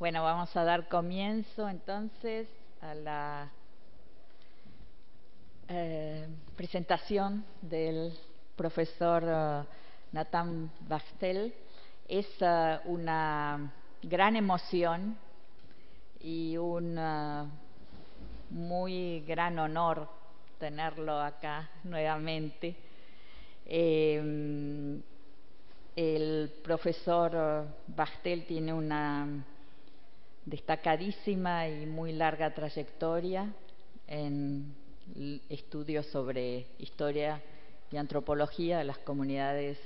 Bueno, vamos a dar comienzo entonces a la presentación del profesor Nathan Bachtel. Es una gran emoción y un muy gran honor tenerlo acá nuevamente. El profesor Bachtel tiene una destacadísima y muy larga trayectoria en estudios sobre historia y antropología de las comunidades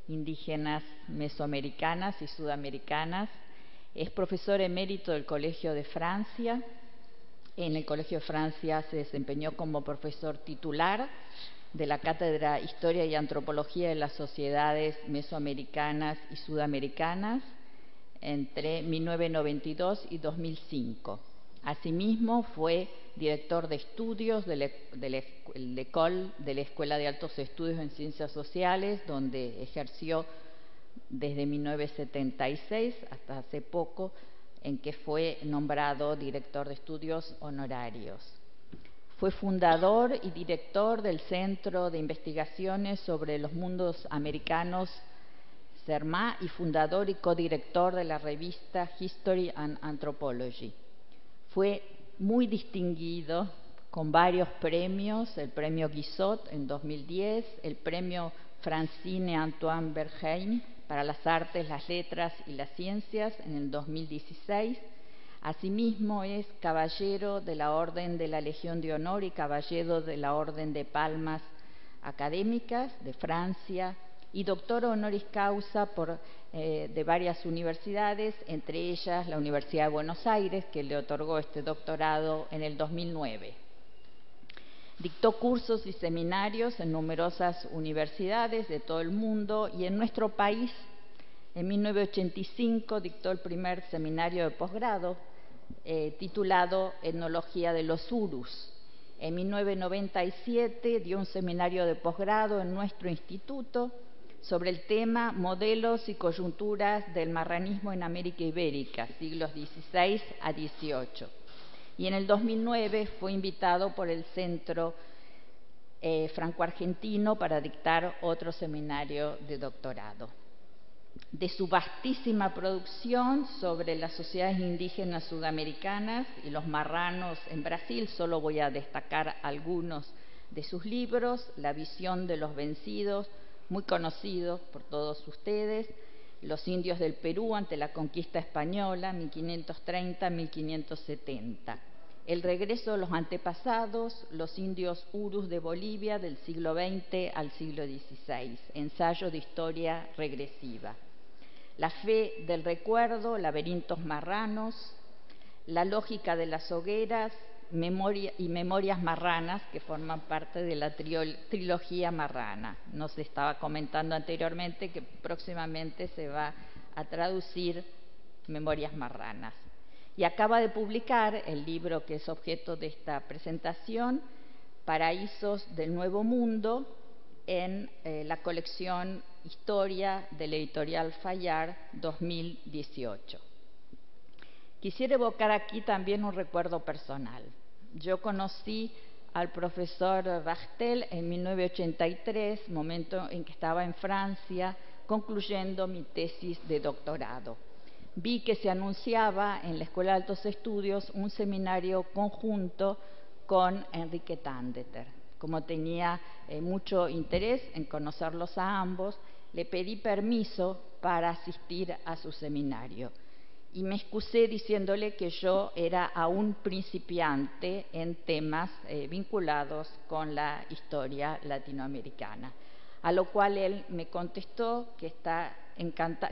indígenas mesoamericanas y sudamericanas. Es profesor emérito del Colegio de Francia. En el Colegio de Francia se desempeñó como profesor titular de la Cátedra Historia y Antropología de las Sociedades Mesoamericanas y Sudamericanas entre 1992 y 2005. Asimismo, fue director de estudios de la Escuela de Altos Estudios en Ciencias Sociales, donde ejerció desde 1976 hasta hace poco, en que fue nombrado director de estudios honorarios. Fue fundador y director del Centro de Investigaciones sobre los Mundos Americanos, CERMA, y fundador y codirector de la revista History and Anthropology. Fue muy distinguido con varios premios: el premio Guizot en 2010, el premio Francine Antoine Bergheim para las artes, las letras y las ciencias en el 2016. Asimismo, es caballero de la Orden de la Legión de Honor y caballero de la Orden de Palmas Académicas de Francia y doctor honoris causa de varias universidades, entre ellas la Universidad de Buenos Aires, que le otorgó este doctorado en el 2009. Dictó cursos y seminarios en numerosas universidades de todo el mundo y en nuestro país. En 1985 dictó el primer seminario de posgrado titulado Etnología de los Urus. En 1997 dio un seminario de posgrado en nuestro instituto sobre el tema Modelos y coyunturas del marranismo en América Ibérica, siglos XVI a XVIII. Y en el 2009 fue invitado por el Centro Franco-Argentino para dictar otro seminario de doctorado. De su vastísima producción sobre las sociedades indígenas sudamericanas y los marranos en Brasil, solo voy a destacar algunos de sus libros: La visión de los vencidos, muy conocido por todos ustedes; Los indios del Perú ante la conquista española, 1530-1570; El regreso de los antepasados, los indios Urus de Bolivia del siglo XX al siglo XVI, ensayo de historia regresiva; La fe del recuerdo, laberintos marranos; La lógica de las hogueras, Memorias marranas, que forman parte de la trilogía marrana. Nos estaba comentando anteriormente que próximamente se va a traducir Memorias marranas. Y acaba de publicar el libro que es objeto de esta presentación, Paraísos del Nuevo Mundo, en la colección Historia de la editorial Fayard 2018. Quisiera evocar aquí también un recuerdo personal. Yo conocí al profesor Bachtel en 1983, momento en que estaba en Francia concluyendo mi tesis de doctorado. Vi que se anunciaba en la Escuela de Altos Estudios un seminario conjunto con Enrique Tandeter. Como tenía mucho interés en conocerlos a ambos, le pedí permiso para asistir a su seminario. Y me excusé diciéndole que yo era aún principiante en temas vinculados con la historia latinoamericana. A lo cual él me contestó que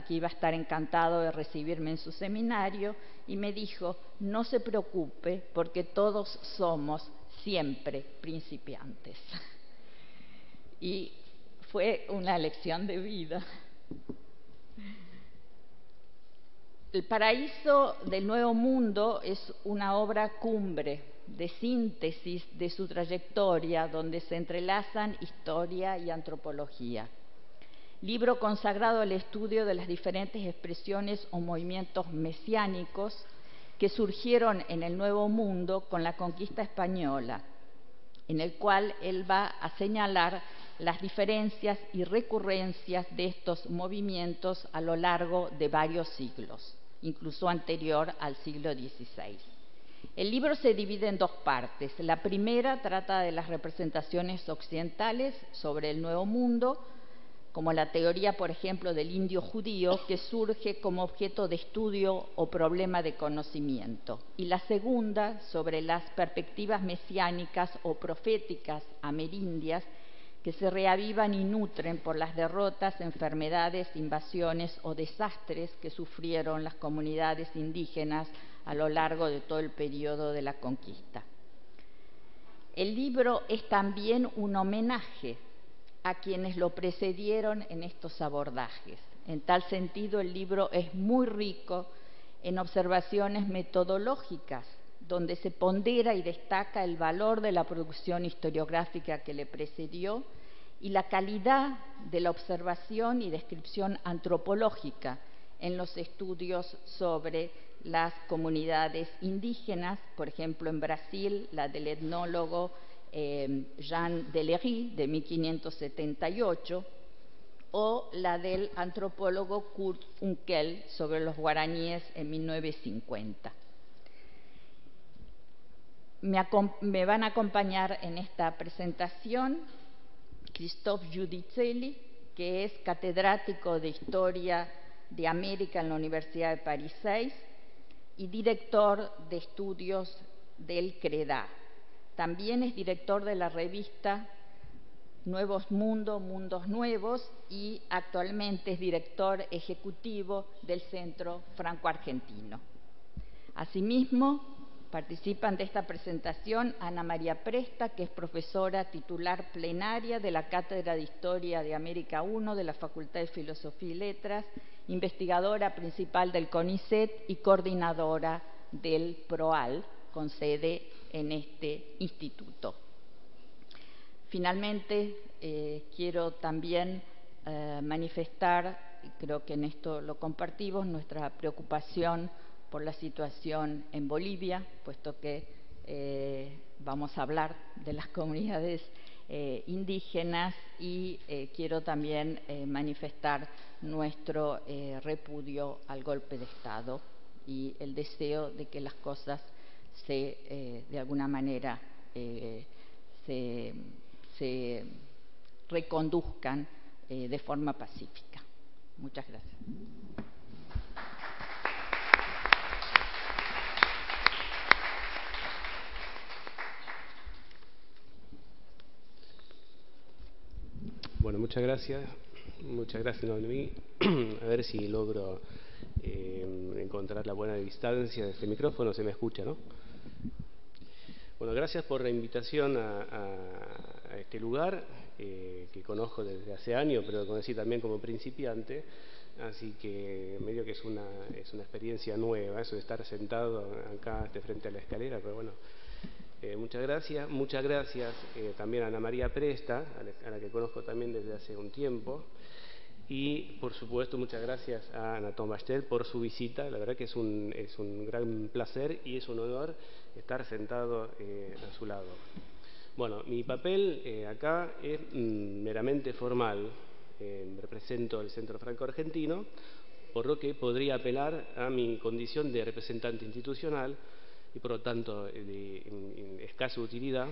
iba a estar encantado de recibirme en su seminario y me dijo: no se preocupe, porque todos somos siempre principiantes. Y fue una lección de vida. El Paraíso del Nuevo Mundo es una obra cumbre de síntesis de su trayectoria, donde se entrelazan historia y antropología. libro consagrado al estudio de las diferentes expresiones o movimientos mesiánicos que surgieron en el Nuevo Mundo con la conquista española, en el cual él va a señalar las diferencias y recurrencias de estos movimientos a lo largo de varios siglos, incluso anterior al siglo XVI. El libro se divide en dos partes. La primera trata de las representaciones occidentales sobre el Nuevo Mundo, como la teoría, por ejemplo, del indio judío, que surge como objeto de estudio o problema de conocimiento. Y la segunda, sobre las perspectivas mesiánicas o proféticas amerindias, que se reavivan y nutren por las derrotas, enfermedades, invasiones o desastres que sufrieron las comunidades indígenas a lo largo de todo el periodo de la conquista. El libro es también un homenaje a quienes lo precedieron en estos abordajes. En tal sentido, el libro es muy rico en observaciones metodológicas, donde se pondera y destaca el valor de la producción historiográfica que le precedió y la calidad de la observación y descripción antropológica en los estudios sobre las comunidades indígenas, por ejemplo, en Brasil, la del etnólogo Jean Delery, de 1578, o la del antropólogo Kurt Unkel sobre los guaraníes en 1950. Me van a acompañar en esta presentación Christophe Giudicelli, que es catedrático de Historia de América en la Universidad de París 6 y director de estudios del CREDA. También es director de la revista Nuevos Mundos, Mundos Nuevos, y actualmente es director ejecutivo del Centro Franco-Argentino. Asimismo, participan de esta presentación Ana María Presta, que es profesora titular plenaria de la Cátedra de Historia de América I de la Facultad de Filosofía y Letras, investigadora principal del CONICET y coordinadora del PROAL, con sede en este instituto. Finalmente, quiero también manifestar, y creo que en esto lo compartimos, nuestra preocupación por la situación en Bolivia, puesto que vamos a hablar de las comunidades indígenas, y quiero también manifestar nuestro repudio al golpe de Estado y el deseo de que las cosas de alguna manera se reconduzcan de forma pacífica. Muchas gracias. Bueno, muchas gracias Noemí. A ver si logro encontrar la buena distancia de este micrófono. Se me escucha, ¿no? Bueno, gracias por la invitación a este lugar, que conozco desde hace años, pero conocí también como principiante, así que medio que es una experiencia nueva, eso de estar sentado acá frente a la escalera, pero bueno. Muchas gracias también a Ana María Presta, a la que conozco también desde hace un tiempo, y por supuesto muchas gracias a Nathan Bastel por su visita. La verdad que es un gran placer y es un honor estar sentado a su lado. Bueno, mi papel acá es meramente formal. Represento el Centro Franco-Argentino, por lo que podría apelar a mi condición de representante institucional y por lo tanto de escasa utilidad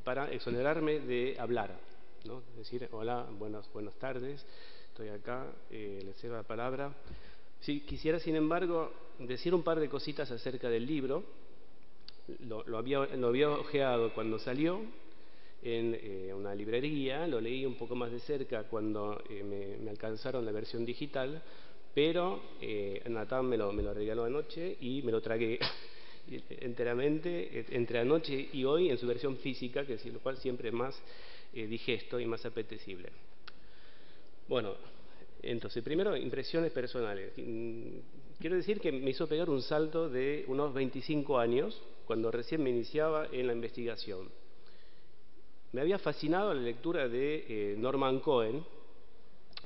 para exonerarme de hablar, ¿no? Es decir, hola, buenas tardes, estoy acá, les cedo la palabra. Sí, quisiera, sin embargo, decir un par de cositas acerca del libro. Lo había ojeado cuando salió en una librería, lo leí un poco más de cerca cuando me alcanzaron la versión digital, pero Natán me lo regaló anoche y me lo tragué enteramente entre anoche y hoy en su versión física, que es lo cual siempre es más digesto y más apetecible. Bueno, entonces, primero, impresiones personales. Quiero decir que me hizo pegar un salto de unos 25 años, cuando recién me iniciaba en la investigación. Me había fascinado la lectura de Norman Cohen,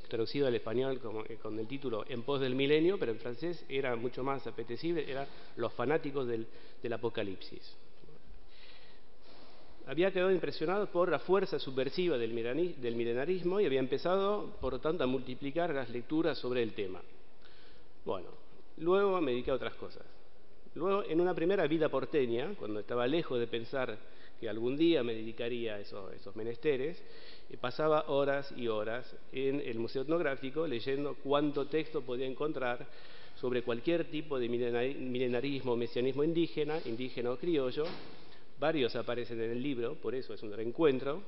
traducido al español con el título En pos del milenio, pero en francés era mucho más apetecible, era Los fanáticos del Apocalipsis. Había quedado impresionado por la fuerza subversiva del milenarismo y había empezado, por lo tanto, a multiplicar las lecturas sobre el tema. Bueno, luego me dediqué a otras cosas. Luego, en una primera vida porteña, cuando estaba lejos de pensar que algún día me dedicaría a esos menesteres, pasaba horas y horas en el Museo Etnográfico leyendo cuánto texto podía encontrar sobre cualquier tipo de milenarismo, mesianismo indígena o criollo. Varios aparecen en el libro, por eso es un reencuentro.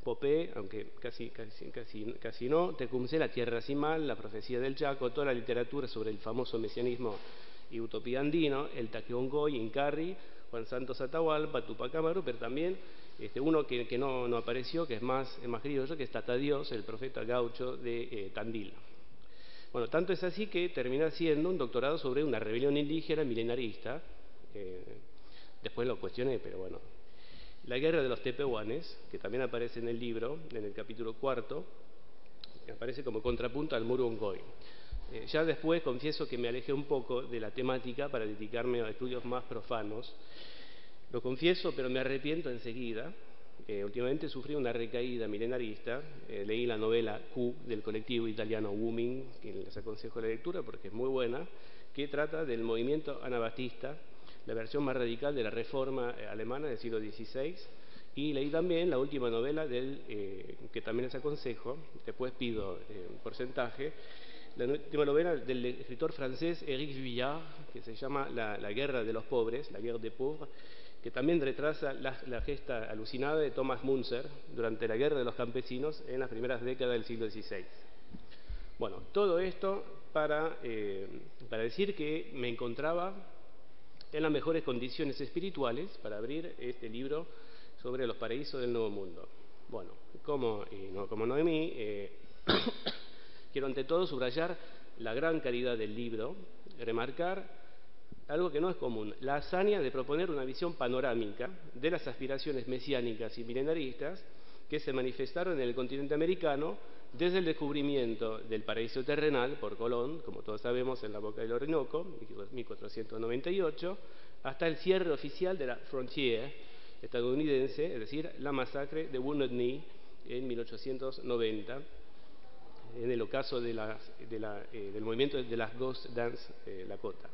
Popé, aunque casi no, Tecumseh, La Tierra Sin Mal, La Profecía del Chaco, toda la literatura sobre el famoso mesianismo y utopía andino, el Taquiongoy, Incarri, Juan Santos Atahualpa, Tupac Amaru, pero también uno que no apareció, que es más criollo, que es Tata Dios, el profeta gaucho de Tandil. Bueno, tanto es así que termina haciendo un doctorado sobre una rebelión indígena milenarista. Después lo cuestioné, pero bueno. La guerra de los tepehuanes, que también aparece en el libro, en el capítulo 4, aparece como contrapunto al Murungoy. Ya después confieso que me alejé un poco de la temática para dedicarme a estudios más profanos. Lo confieso, pero me arrepiento enseguida. Últimamente sufrí una recaída milenarista. Leí la novela Q del colectivo italiano Wuming, que les aconsejo la lectura porque es muy buena, que trata del movimiento anabaptista, la versión más radical de la reforma alemana del siglo XVI. Y leí también la última novela que también les aconsejo, después pido porcentaje, la última novela del escritor francés Éric Vuillard, que se llama La guerra de los pobres, La guerre des pauvres, que también retrasa la gesta alucinada de Thomas Müntzer durante la guerra de los campesinos en las primeras décadas del siglo XVI. Bueno, todo esto para decir que me encontraba en las mejores condiciones espirituales para abrir este libro sobre los paraísos del Nuevo Mundo. Bueno, como Noemí, quiero ante todo subrayar la gran calidad del libro, remarcar algo que no es común, la hazaña de proponer una visión panorámica de las aspiraciones mesiánicas y milenaristas que se manifestaron en el continente americano desde el descubrimiento del paraíso terrenal por Colón, como todos sabemos, en la boca del Orinoco, 1498, hasta el cierre oficial de la frontier estadounidense, es decir, la masacre de Wounded Knee en 1890, en el ocaso del movimiento de las Ghost Dance Lakota.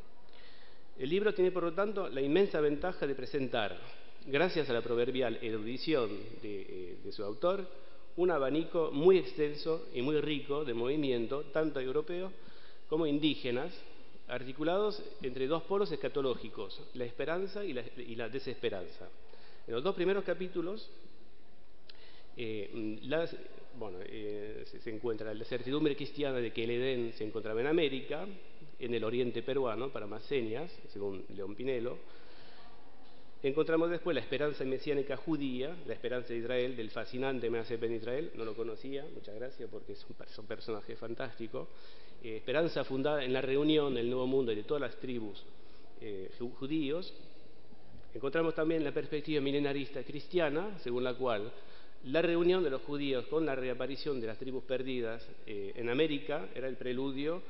El libro tiene, por lo tanto, la inmensa ventaja de presentar, gracias a la proverbial erudición de su autor, un abanico muy extenso y muy rico de movimiento, tanto europeos como indígenas, articulados entre dos polos escatológicos, la esperanza y la desesperanza. En los dos primeros capítulos se encuentra la certidumbre cristiana de que el Edén se encontraba en América, en el oriente peruano, para más señas, según León Pinelo. Encontramos después la esperanza mesiánica judía, la esperanza de Israel, del fascinante Measeh Ben Israel, no lo conocía, muchas gracias porque es un personaje fantástico. Esperanza fundada en la reunión del Nuevo Mundo y de todas las tribus judíos. Encontramos también la perspectiva milenarista cristiana, según la cual la reunión de los judíos con la reaparición de las tribus perdidas en América era el preludio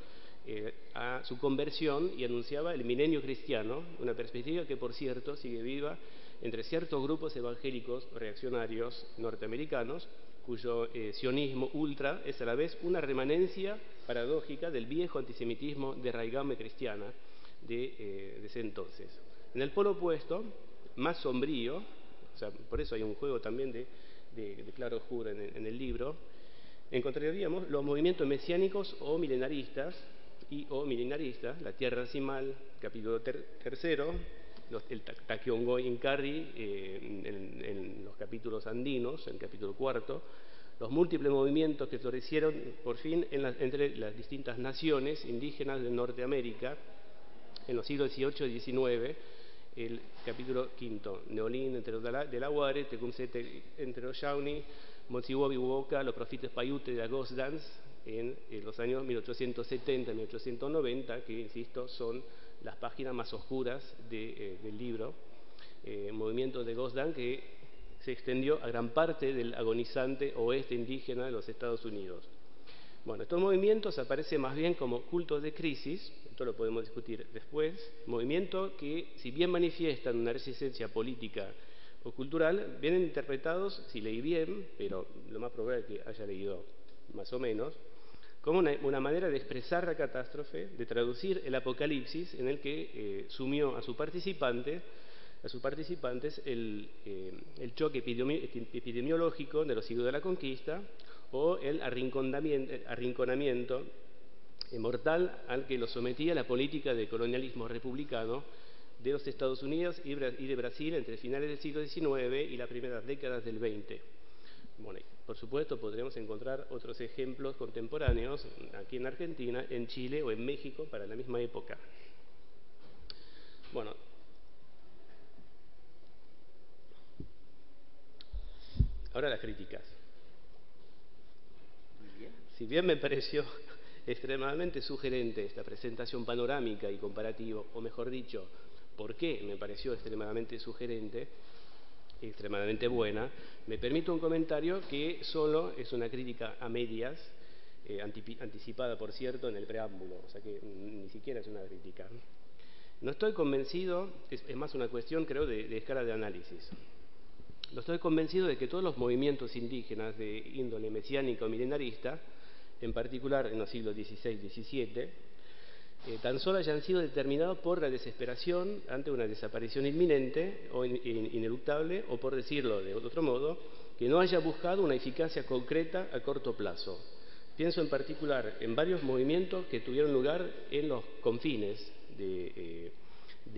a su conversión y anunciaba el milenio cristiano, una perspectiva que, por cierto, sigue viva entre ciertos grupos evangélicos reaccionarios norteamericanos, cuyo sionismo ultra es a la vez una remanencia paradójica del viejo antisemitismo de raigame cristiana de ese entonces. En el polo opuesto, más sombrío, o sea, por eso hay un juego también de claroscuro en el libro, encontraríamos los movimientos mesiánicos o milenaristas, La Tierra Sin Mal, capítulo 3, el Taquiongoy Incarri en los capítulos andinos, el capítulo 4, los múltiples movimientos que florecieron por fin entre las distintas naciones indígenas de Norteamérica en los siglos XVIII y XIX, el capítulo 5, Neolín entre los Delaware, Tecumseh entre los Shawnee, Motsiwobi Uboka, los profites Paiute de la Ghost Dance en los años 1870-1890, que, insisto, son las páginas más oscuras del libro. Movimiento de Ghost Dance que se extendió a gran parte del agonizante oeste indígena de los Estados Unidos. Bueno, estos movimientos aparecen más bien como cultos de crisis, esto lo podemos discutir después, movimientos que, si bien manifiestan una resistencia política o cultural, vienen interpretados, si leí bien, pero lo más probable es que haya leído más o menos, como una manera de expresar la catástrofe, de traducir el apocalipsis en el que sumió a sus participantes el choque epidemiológico de los siglos de la conquista o el arrinconamiento mortal al que lo sometía la política de colonialismo republicano de los Estados Unidos y de Brasil entre finales del siglo XIX y las primeras décadas del XX. Bueno, por supuesto podremos encontrar otros ejemplos contemporáneos aquí en Argentina, en Chile o en México para la misma época. Bueno, ahora las críticas. Si bien me pareció extremadamente sugerente esta presentación panorámica y comparativa, o mejor dicho, ¿por qué me pareció extremadamente sugerente, extremadamente buena? Me permito un comentario que solo es una crítica a medias, anticipada, por cierto, en el preámbulo, o sea que ni siquiera es una crítica. No estoy convencido, es más una cuestión, creo, de escala de análisis. No estoy convencido de que todos los movimientos indígenas de índole mesiánica o milenarista, en particular en los siglos XVI y XVII, tan solo hayan sido determinados por la desesperación ante una desaparición inminente o ineluctable, o por decirlo de otro modo, que no haya buscado una eficacia concreta a corto plazo. Pienso en particular en varios movimientos que tuvieron lugar en los confines de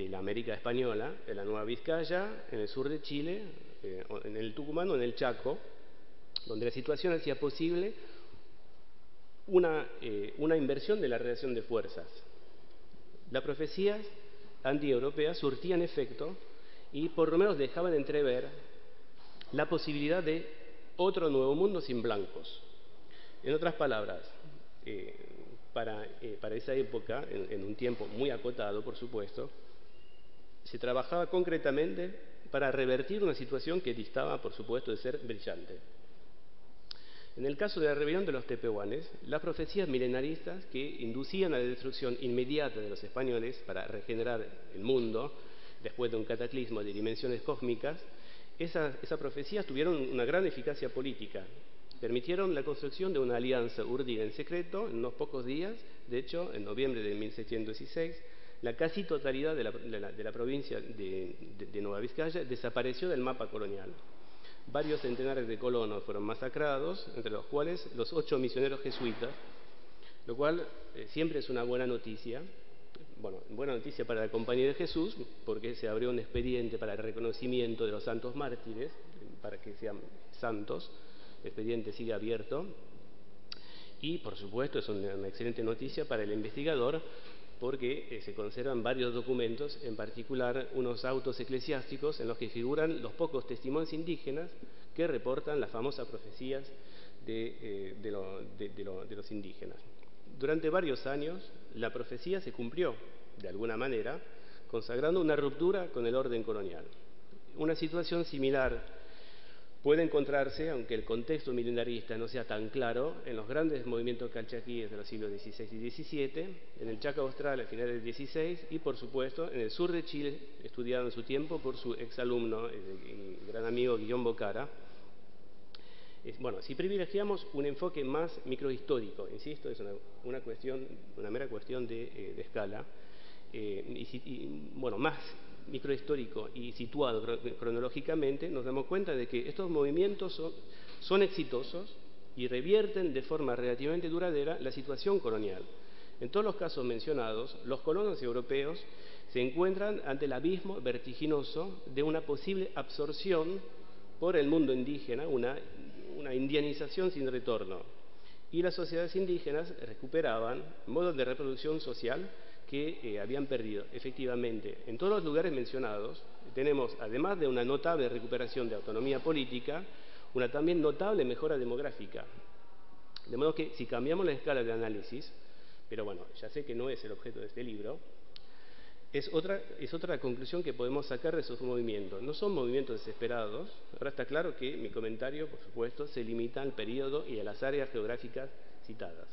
la América Española, en la Nueva Vizcaya, en el sur de Chile, en el Tucumán o en el Chaco, donde la situación hacía posible una inversión de la relación de fuerzas. Las profecías antieuropeas surtían efecto y por lo menos dejaban entrever la posibilidad de otro nuevo mundo sin blancos. En otras palabras, para esa época, en un tiempo muy acotado, por supuesto, se trabajaba concretamente para revertir una situación que distaba, por supuesto, de ser brillante. En el caso de la rebelión de los tepehuanes, las profecías milenaristas que inducían a la destrucción inmediata de los españoles para regenerar el mundo, después de un cataclismo de dimensiones cósmicas, esas profecías tuvieron una gran eficacia política. Permitieron la construcción de una alianza urdida en secreto en unos pocos días. De hecho, en noviembre de 1616, la casi totalidad de la provincia de Nueva Vizcaya desapareció del mapa colonial. Varios centenares de colonos fueron masacrados, entre los cuales los 8 misioneros jesuitas, lo cual siempre es una buena noticia. Bueno, buena noticia para la Compañía de Jesús, porque se abrió un expediente para el reconocimiento de los santos mártires, para que sean santos. El expediente sigue abierto. Y, por supuesto, es una excelente noticia para el investigador, porque se conservan varios documentos, en particular unos autos eclesiásticos en los que figuran los pocos testimonios indígenas que reportan las famosas profecías de los indígenas. Durante varios años, la profecía se cumplió, de alguna manera, consagrando una ruptura con el orden colonial. Una situación similar puede encontrarse, aunque el contexto milenarista no sea tan claro, en los grandes movimientos calchaquíes de los siglos XVI y XVII, en el Chaco Austral a finales del XVI y, por supuesto, en el sur de Chile, estudiado en su tiempo por su exalumno y gran amigo Guillón Bocara. Bueno, si privilegiamos un enfoque más microhistórico, insisto, es una mera cuestión de escala, bueno, más microhistórico y situado cronológicamente, nos damos cuenta de que estos movimientos son exitosos y revierten de forma relativamente duradera la situación colonial. En todos los casos mencionados, los colonos europeos se encuentran ante el abismo vertiginoso de una posible absorción por el mundo indígena, una indianización sin retorno. Y las sociedades indígenas recuperaban modos de reproducción social que habían perdido. Efectivamente, en todos los lugares mencionados tenemos, además de una notable recuperación de autonomía política, una también notable mejora demográfica. De modo que si cambiamos la escala de análisis, pero bueno, ya sé que no es el objeto de este libro, es otra la conclusión que podemos sacar de esos movimientos. No son movimientos desesperados. Ahora está claro que mi comentario, por supuesto, se limita al periodo y a las áreas geográficas citadas.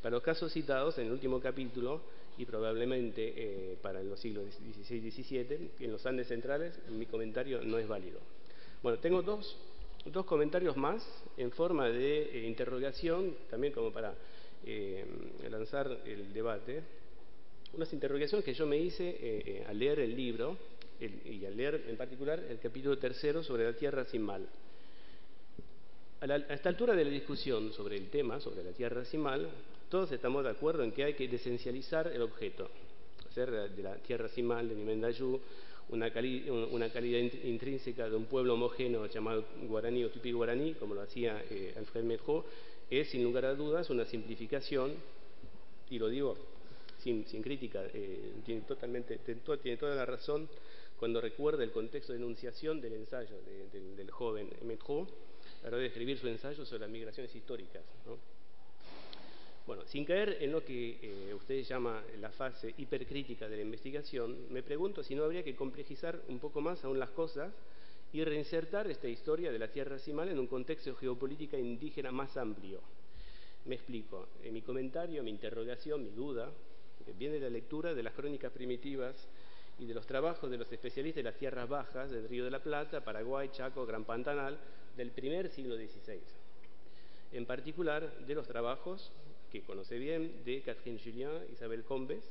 Para los casos citados en el último capítulo, y probablemente para los siglos XVI y XVII, en los Andes centrales, mi comentario no es válido. Bueno, tengo dos comentarios más en forma de interrogación, también como para lanzar el debate. Unas interrogaciones que yo me hice al leer el libro, y al leer en particular el capítulo 3 sobre la tierra sin mal. A esta altura de la discusión sobre el tema, sobre la tierra sin mal, todos estamos de acuerdo en que hay que desesencializar el objeto, hacer de la tierra sin mal, de Nimendayú, una calidad intrínseca de un pueblo homogéneo llamado guaraní o tupi guaraní, como lo hacía Alfred Medjó, es sin lugar a dudas una simplificación, y lo digo sin crítica, tiene toda la razón cuando recuerda el contexto de enunciación del ensayo del joven Medjó, a la hora de escribir su ensayo sobre las migraciones históricas, ¿no? Bueno, sin caer en lo que usted llama la fase hipercrítica de la investigación, me pregunto si no habría que complejizar un poco más aún las cosas y reinsertar esta historia de la tierra sin mal en un contexto geopolítica indígena más amplio. Me explico. En mi comentario, mi interrogación, mi duda, viene de la lectura de las crónicas primitivas y de los trabajos de los especialistas de las tierras bajas del Río de la Plata, Paraguay, Chaco, Gran Pantanal, del primer siglo XVI. En particular, de los trabajos que conoce bien de Catherine Julien, Isabel Combes,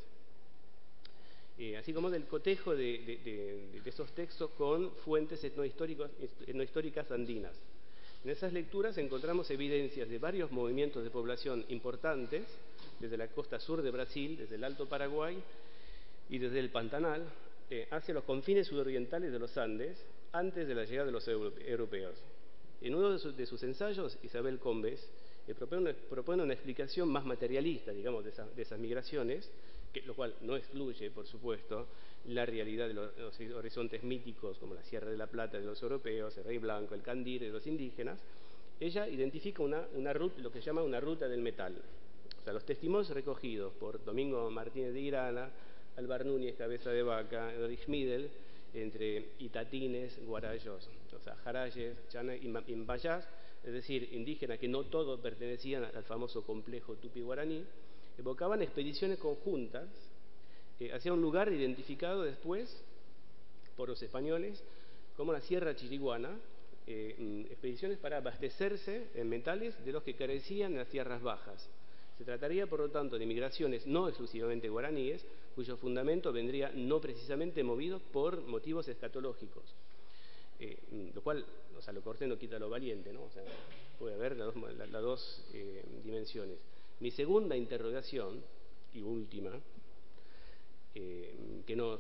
así como del cotejo de esos textos con fuentes etnohistóricas andinas. En esas lecturas encontramos evidencias de varios movimientos de población importantes, desde la costa sur de Brasil, desde el Alto Paraguay y desde el Pantanal, hacia los confines sudorientales de los Andes, antes de la llegada de los europeos. En uno de sus ensayos, Isabel Combes propone una explicación más materialista, digamos, de esas migraciones, lo cual no excluye, por supuesto, la realidad de los horizontes míticos como la Sierra de la Plata de los europeos, el Rey Blanco, el Candir de los indígenas. Ella identifica lo que se llama una ruta del metal. O sea, los testimonios recogidos por Domingo Martínez de Irana, Alvar Núñez, Cabeza de Vaca, Erich Miedel, entre itatines, guarayos, o sea, jarayes, chana y mbayás, es decir, indígenas que no todos pertenecían al famoso complejo tupi-guaraní, evocaban expediciones conjuntas hacia un lugar identificado después por los españoles como la Sierra Chiriguana, expediciones para abastecerse en metales de los que carecían en las tierras bajas. Se trataría, por lo tanto, de migraciones no exclusivamente guaraníes, cuyo fundamento vendría no precisamente movido por motivos escatológicos. Lo cual, o sea, lo cortés no quita lo valiente, ¿no? O sea, puede haber las dos dimensiones. Mi segunda interrogación, y última, que no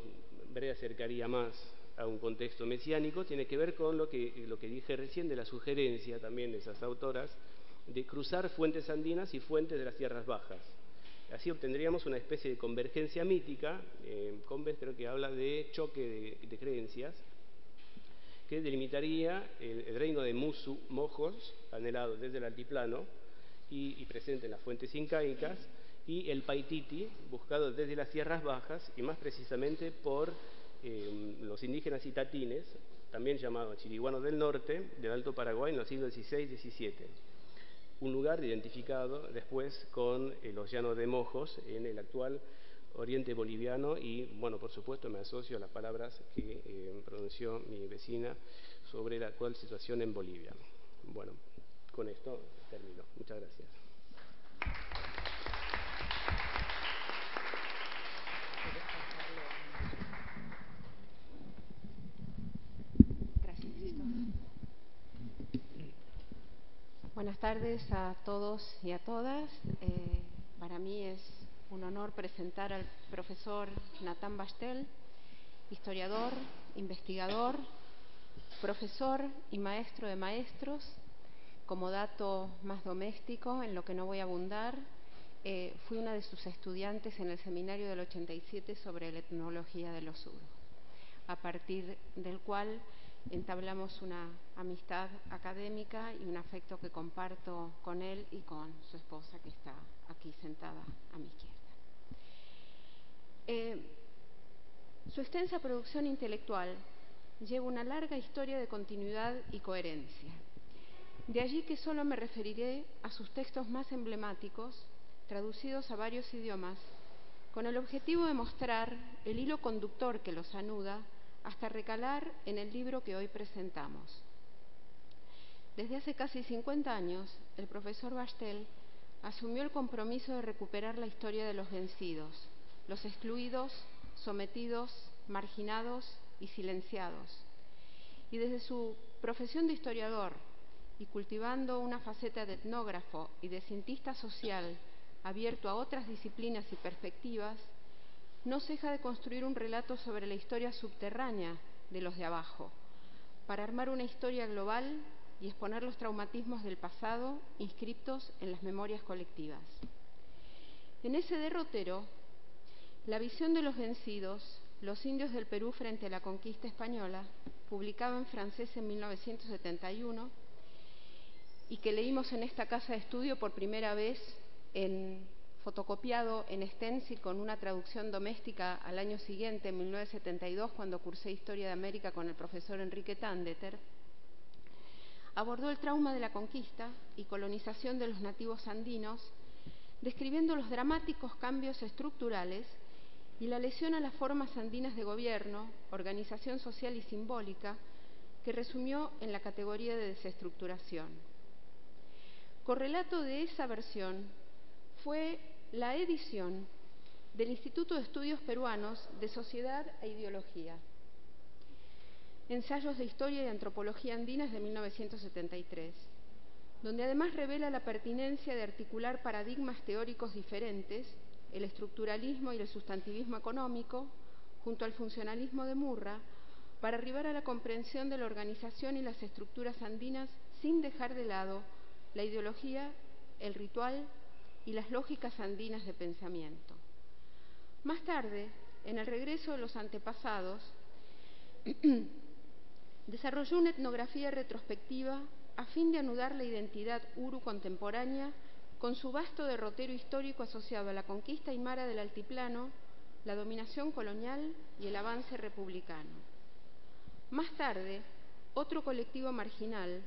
breve acercaría más a un contexto mesiánico, tiene que ver con lo que dije recién de la sugerencia también de esas autoras de cruzar fuentes andinas y fuentes de las tierras bajas. Así obtendríamos una especie de convergencia mítica. Combes creo que habla de choque de creencias, que delimitaría el reino de Musu, Mojos, anhelado desde el altiplano y presente en las fuentes incaicas, y el Paititi, buscado desde las tierras bajas y más precisamente por los indígenas itatines, también llamados chiriguanos del norte, del Alto Paraguay en los siglos XVI y XVII. Un lugar identificado después con los llanos de Mojos en el actual oriente boliviano y, bueno, por supuesto me asocio a las palabras que pronunció mi vecina sobre la actual situación en Bolivia. Bueno, con esto termino. Muchas gracias. Gracias, Cristóbal. Buenas tardes a todos y a todas. Para mí es un honor presentar al profesor Natán Bastel, historiador, investigador, profesor y maestro de maestros. Como dato más doméstico, en lo que no voy a abundar, fui una de sus estudiantes en el seminario del 87 sobre la etnología de los Zurdos, a partir del cual entablamos una amistad académica y un afecto que comparto con él y con su esposa, que está aquí sentada a mi izquierda. Su extensa producción intelectual lleva una larga historia de continuidad y coherencia. De allí que solo me referiré a sus textos más emblemáticos, traducidos a varios idiomas, con el objetivo de mostrar el hilo conductor que los anuda hasta recalar en el libro que hoy presentamos. Desde hace casi 50 años, el profesor Bastel asumió el compromiso de recuperar la historia de los vencidos, los excluidos, sometidos, marginados y silenciados. Y desde su profesión de historiador y cultivando una faceta de etnógrafo y de cientista social abierto a otras disciplinas y perspectivas, no ceja de construir un relato sobre la historia subterránea de los de abajo, para armar una historia global y exponer los traumatismos del pasado inscriptos en las memorias colectivas. En ese derrotero, La visión de los vencidos, los indios del Perú frente a la conquista española, publicado en francés en 1971 y que leímos en esta casa de estudio por primera vez fotocopiado en stencil con una traducción doméstica al año siguiente, en 1972, cuando cursé Historia de América con el profesor Enrique Tandeter, abordó el trauma de la conquista y colonización de los nativos andinos, describiendo los dramáticos cambios estructurales y la lesión a las formas andinas de gobierno, organización social y simbólica, que resumió en la categoría de desestructuración. Correlato de esa versión fue la edición del Instituto de Estudios Peruanos de Sociedad e Ideología, Ensayos de Historia y Antropología Andinas de 1973, donde además revela la pertinencia de articular paradigmas teóricos diferentes, el estructuralismo y el sustantivismo económico, junto al funcionalismo de Murra, para arribar a la comprensión de la organización y las estructuras andinas sin dejar de lado la ideología, el ritual y las lógicas andinas de pensamiento. Más tarde, en el regreso de los antepasados, desarrolló una etnografía retrospectiva a fin de anudar la identidad uru contemporánea con su vasto derrotero histórico asociado a la conquista aymara del altiplano, la dominación colonial y el avance republicano. Más tarde, otro colectivo marginal,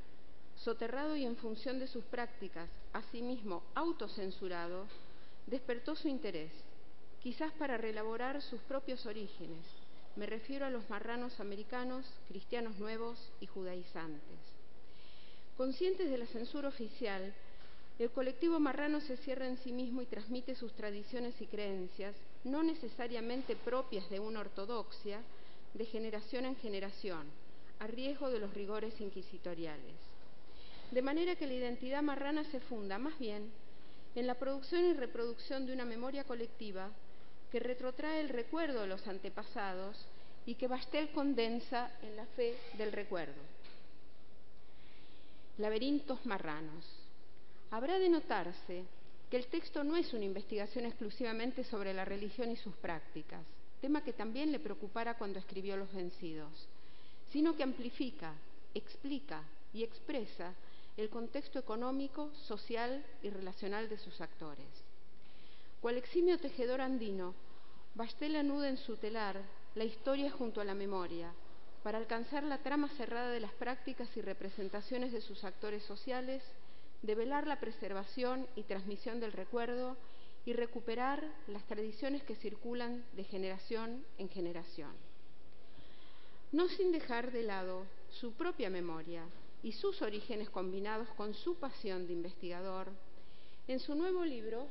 soterrado y en función de sus prácticas, asimismo autocensurado, despertó su interés, quizás para reelaborar sus propios orígenes. Me refiero a los marranos americanos, cristianos nuevos y judaizantes. Conscientes de la censura oficial, el colectivo marrano se cierra en sí mismo y transmite sus tradiciones y creencias, no necesariamente propias de una ortodoxia, de generación en generación, a riesgo de los rigores inquisitoriales. De manera que la identidad marrana se funda, más bien, en la producción y reproducción de una memoria colectiva que retrotrae el recuerdo de los antepasados y que Bastel condensa en la fe del recuerdo. Laberintos marranos. Habrá de notarse que el texto no es una investigación exclusivamente sobre la religión y sus prácticas, tema que también le preocupara cuando escribió Los vencidos, sino que amplifica, explica y expresa el contexto económico, social y relacional de sus actores. Cual eximio tejedor andino, Bastel anuda en su telar la historia junto a la memoria, para alcanzar la trama cerrada de las prácticas y representaciones de sus actores sociales, develar la preservación y transmisión del recuerdo y recuperar las tradiciones que circulan de generación en generación. No sin dejar de lado su propia memoria y sus orígenes combinados con su pasión de investigador, en su nuevo libro,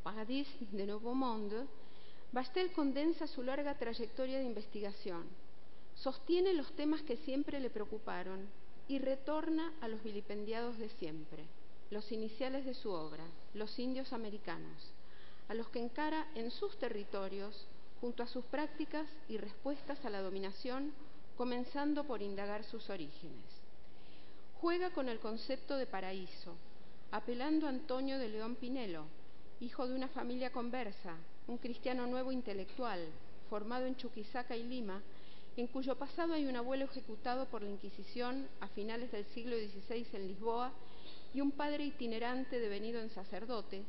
Paradis de Nouveau Monde, Bastel condensa su larga trayectoria de investigación, sostiene los temas que siempre le preocuparon y retorna a los vilipendiados de siempre, los iniciales de su obra, los indios americanos, a los que encara en sus territorios junto a sus prácticas y respuestas a la dominación, comenzando por indagar sus orígenes. Juega con el concepto de paraíso, apelando a Antonio de León Pinelo, hijo de una familia conversa, un cristiano nuevo intelectual, formado en Chuquisaca y Lima, en cuyo pasado hay un abuelo ejecutado por la Inquisición a finales del siglo XVI en Lisboa y un padre itinerante devenido en sacerdote,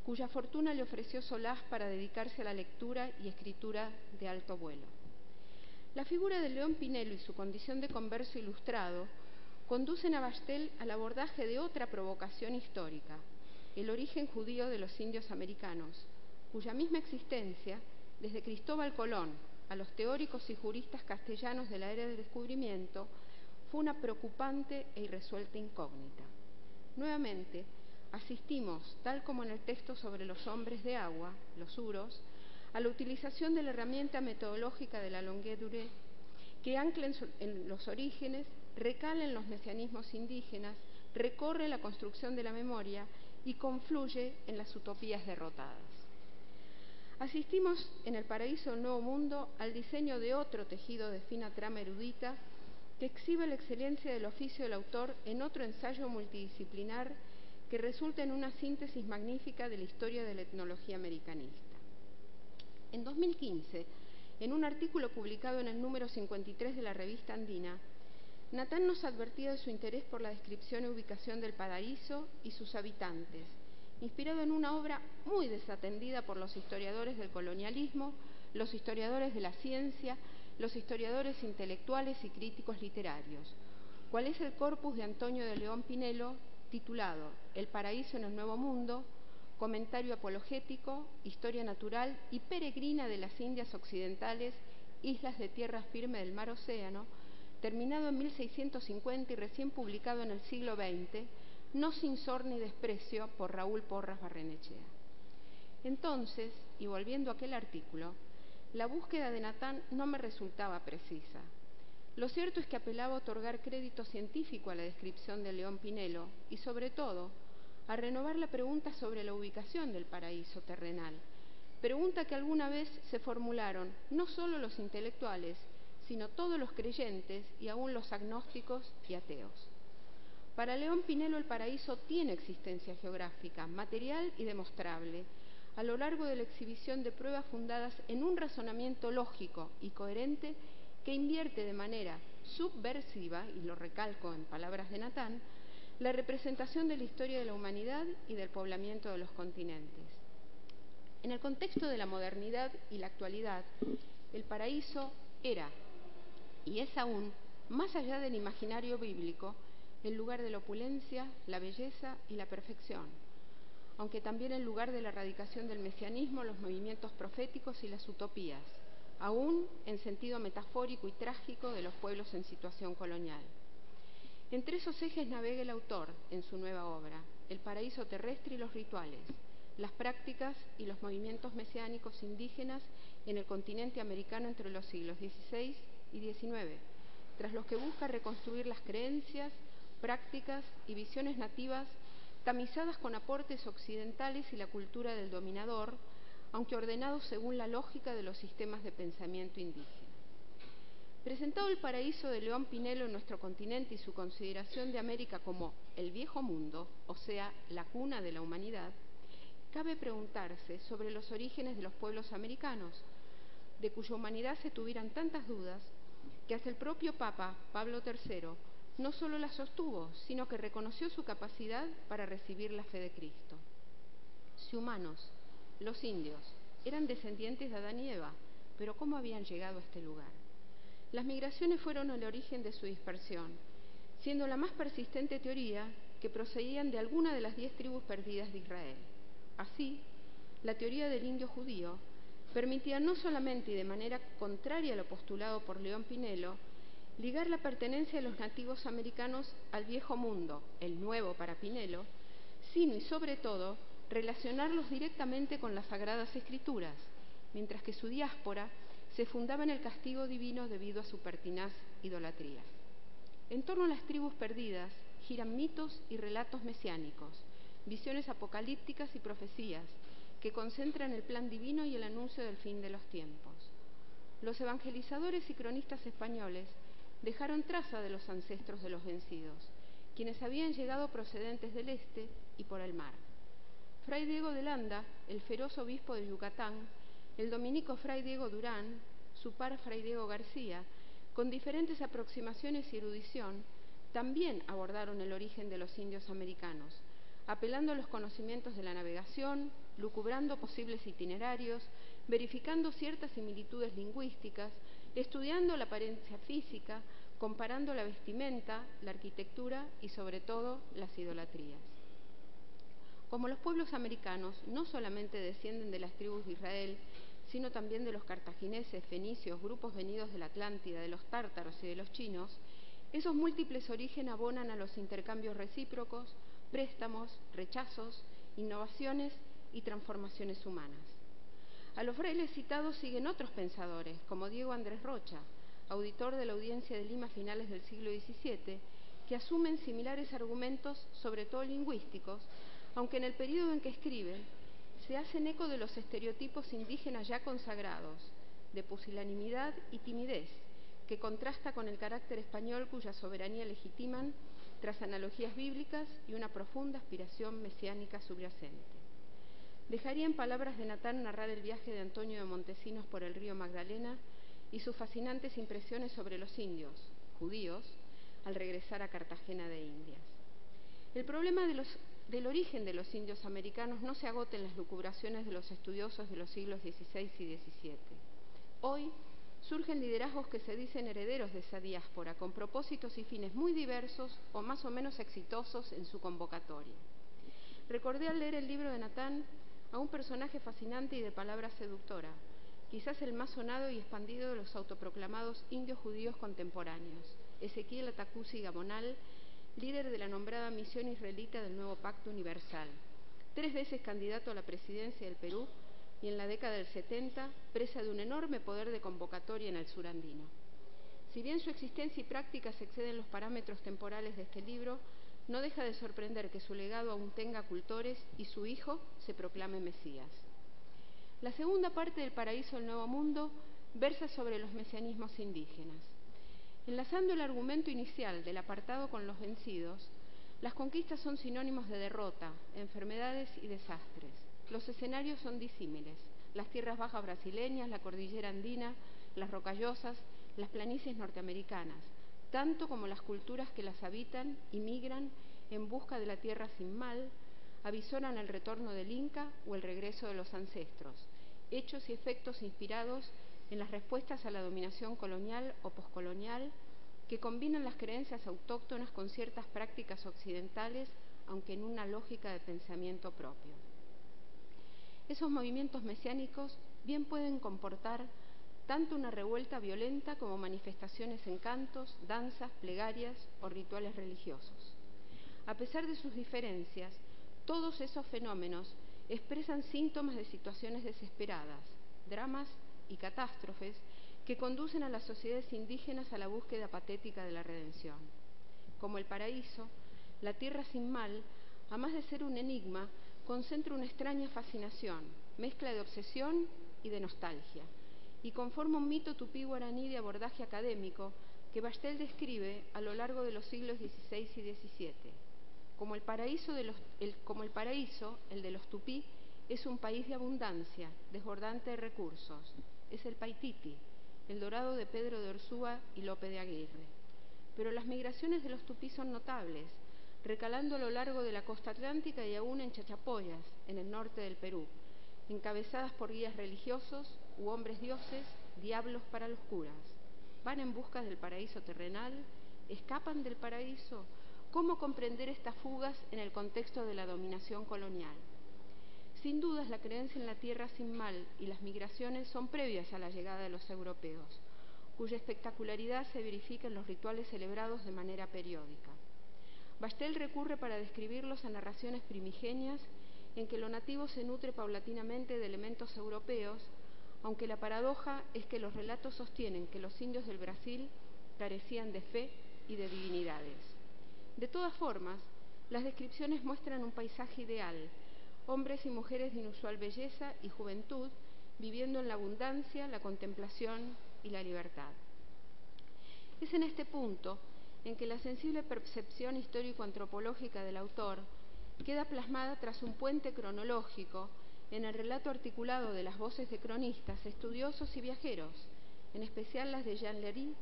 cuya fortuna le ofreció solaz para dedicarse a la lectura y escritura de alto vuelo. La figura de León Pinelo y su condición de converso ilustrado conducen a Bastel al abordaje de otra provocación histórica, el origen judío de los indios americanos, cuya misma existencia, desde Cristóbal Colón a los teóricos y juristas castellanos de la era del descubrimiento, fue una preocupante e irresuelta incógnita. Nuevamente, asistimos, tal como en el texto sobre los hombres de agua, los huros, a la utilización de la herramienta metodológica de la longue durée, que ancla en los orígenes, recala en los mesianismos indígenas, recorre la construcción de la memoria y confluye en las utopías derrotadas. Asistimos en El paraíso del nuevo mundo al diseño de otro tejido de fina trama erudita que exhibe la excelencia del oficio del autor en otro ensayo multidisciplinar que resulta en una síntesis magnífica de la historia de la etnología americanista. En 2015, en un artículo publicado en el número 53 de la revista Andina, Natán nos advertía de su interés por la descripción y ubicación del paraíso y sus habitantes, inspirado en una obra muy desatendida por los historiadores del colonialismo, los historiadores de la ciencia, los historiadores intelectuales y críticos literarios, cual es el corpus de Antonio de León Pinelo, titulado El paraíso en el Nuevo Mundo, comentario apologético, historia natural y peregrina de las Indias Occidentales, islas de tierra firme del mar Océano, terminado en 1650 y recién publicado en el siglo XX, no sin sor ni desprecio por Raúl Porras Barrenechea. Entonces, y volviendo a aquel artículo, la búsqueda de Natán no me resultaba precisa. Lo cierto es que apelaba a otorgar crédito científico a la descripción de León Pinelo y, sobre todo, a renovar la pregunta sobre la ubicación del paraíso terrenal, pregunta que alguna vez se formularon no solo los intelectuales, sino todos los creyentes y aún los agnósticos y ateos. Para León Pinelo el paraíso tiene existencia geográfica, material y demostrable, a lo largo de la exhibición de pruebas fundadas en un razonamiento lógico y coherente que invierte de manera subversiva, y lo recalco en palabras de Natán, la representación de la historia de la humanidad y del poblamiento de los continentes. En el contexto de la modernidad y la actualidad, el paraíso era, y es aún, más allá del imaginario bíblico, el lugar de la opulencia, la belleza y la perfección, aunque también el lugar de la radicación del mesianismo, los movimientos proféticos y las utopías, aún en sentido metafórico y trágico de los pueblos en situación colonial. Entre esos ejes navega el autor en su nueva obra, El paraíso terrestre y los rituales, las prácticas y los movimientos mesiánicos indígenas en el continente americano entre los siglos XVI y XIX, tras los que busca reconstruir las creencias, prácticas y visiones nativas tamizadas con aportes occidentales y la cultura del dominador, aunque ordenados según la lógica de los sistemas de pensamiento indígena. Presentado el paraíso de León Pinelo en nuestro continente y su consideración de América como el viejo mundo, o sea, la cuna de la humanidad, cabe preguntarse sobre los orígenes de los pueblos americanos, de cuya humanidad se tuvieran tantas dudas que hasta el propio Papa Pablo III no solo la sostuvo, sino que reconoció su capacidad para recibir la fe de Cristo. Si humanos, los indios, eran descendientes de Adán y Eva, pero ¿cómo habían llegado a este lugar? Las migraciones fueron el origen de su dispersión, siendo la más persistente teoría que procedían de alguna de las 10 tribus perdidas de Israel. Así, la teoría del indio judío permitía no solamente y de manera contraria a lo postulado por León Pinelo, ligar la pertenencia de los nativos americanos al viejo mundo, el nuevo para Pinelo, sino y sobre todo relacionarlos directamente con las Sagradas Escrituras, mientras que su diáspora se fundaba en el castigo divino debido a su pertinaz idolatría. En torno a las tribus perdidas giran mitos y relatos mesiánicos, visiones apocalípticas y profecías que concentran el plan divino y el anuncio del fin de los tiempos. Los evangelizadores y cronistas españoles dejaron traza de los ancestros de los vencidos, quienes habían llegado procedentes del este y por el mar. Fray Diego de Landa, el feroz obispo de Yucatán, el dominico Fray Diego Durán, su par Fray Diego García, con diferentes aproximaciones y erudición, también abordaron el origen de los indios americanos, apelando a los conocimientos de la navegación, lucubrando posibles itinerarios, verificando ciertas similitudes lingüísticas, estudiando la apariencia física, comparando la vestimenta, la arquitectura y sobre todo las idolatrías. Como los pueblos americanos no solamente descienden de las tribus de Israel, sino también de los cartagineses, fenicios, grupos venidos de la Atlántida, de los tártaros y de los chinos, esos múltiples orígenes abonan a los intercambios recíprocos, préstamos, rechazos, innovaciones y transformaciones humanas. A los frailes citados siguen otros pensadores, como Diego Andrés Rocha, auditor de la Audiencia de Lima a finales del siglo XVII, que asumen similares argumentos, sobre todo lingüísticos, aunque en el período en que escriben se hacen eco de los estereotipos indígenas ya consagrados, de pusilanimidad y timidez, que contrasta con el carácter español cuya soberanía legitiman tras analogías bíblicas y una profunda aspiración mesiánica subyacente. Dejaría en palabras de Natán narrar el viaje de Antonio de Montesinos por el río Magdalena y sus fascinantes impresiones sobre los indios, judíos, al regresar a Cartagena de Indias. El problema del origen de los indios americanos no se agota en las lucubraciones de los estudiosos de los siglos XVI y XVII. Hoy surgen liderazgos que se dicen herederos de esa diáspora, con propósitos y fines muy diversos o más o menos exitosos en su convocatoria. Recordé al leer el libro de Natán a un personaje fascinante y de palabra seductora, quizás el más sonado y expandido de los autoproclamados indios judíos contemporáneos, Ezequiel Atacusi Gabonal, líder de la nombrada misión israelita del Nuevo Pacto Universal, 3 veces candidato a la presidencia del Perú y en la década del 70 presa de un enorme poder de convocatoria en el sur andino. Si bien su existencia y prácticas exceden los parámetros temporales de este libro, no deja de sorprender que su legado aún tenga cultores y su hijo se proclame Mesías. La segunda parte del Paraíso del Nuevo Mundo versa sobre los mesianismos indígenas. Enlazando el argumento inicial del apartado con los vencidos, las conquistas son sinónimos de derrota, enfermedades y desastres. Los escenarios son disímiles: las tierras bajas brasileñas, la cordillera andina, las rocallosas, las planicies norteamericanas, tanto como las culturas que las habitan y migran en busca de la tierra sin mal, avisoran el retorno del Inca o el regreso de los ancestros, hechos y efectos inspirados en las respuestas a la dominación colonial o poscolonial, que combinan las creencias autóctonas con ciertas prácticas occidentales, aunque en una lógica de pensamiento propio. Esos movimientos mesiánicos bien pueden comportar tanto una revuelta violenta como manifestaciones en cantos, danzas, plegarias o rituales religiosos. A pesar de sus diferencias, todos esos fenómenos expresan síntomas de situaciones desesperadas, dramas y catástrofes que conducen a las sociedades indígenas a la búsqueda patética de la redención. Como el paraíso, la tierra sin mal, a más de ser un enigma, concentra una extraña fascinación, mezcla de obsesión y de nostalgia, y conforma un mito tupí guaraní de abordaje académico que Bastel describe a lo largo de los siglos XVI y XVII. Como el paraíso, el de los tupí, es un país de abundancia, desbordante de recursos. Es el Paititi, el dorado de Pedro de Orsúa y Lope de Aguirre. Pero las migraciones de los tupí son notables, recalando a lo largo de la costa atlántica y aún en Chachapoyas, en el norte del Perú, encabezadas por guías religiosos u hombres dioses, diablos para los curas. Van en busca del paraíso terrenal, escapan del paraíso. ¿Cómo comprender estas fugas en el contexto de la dominación colonial? Sin dudas, la creencia en la tierra sin mal y las migraciones son previas a la llegada de los europeos, cuya espectacularidad se verifica en los rituales celebrados de manera periódica. Bastel recurre para describirlos a narraciones primigenias en que lo nativo se nutre paulatinamente de elementos europeos, aunque la paradoja es que los relatos sostienen que los indios del Brasil carecían de fe y de divinidades. De todas formas, las descripciones muestran un paisaje ideal, hombres y mujeres de inusual belleza y juventud, viviendo en la abundancia, la contemplación y la libertad. Es en este punto en que la sensible percepción histórico-antropológica del autor queda plasmada tras un puente cronológico en el relato articulado de las voces de cronistas, estudiosos y viajeros, en especial las de Jean Lery,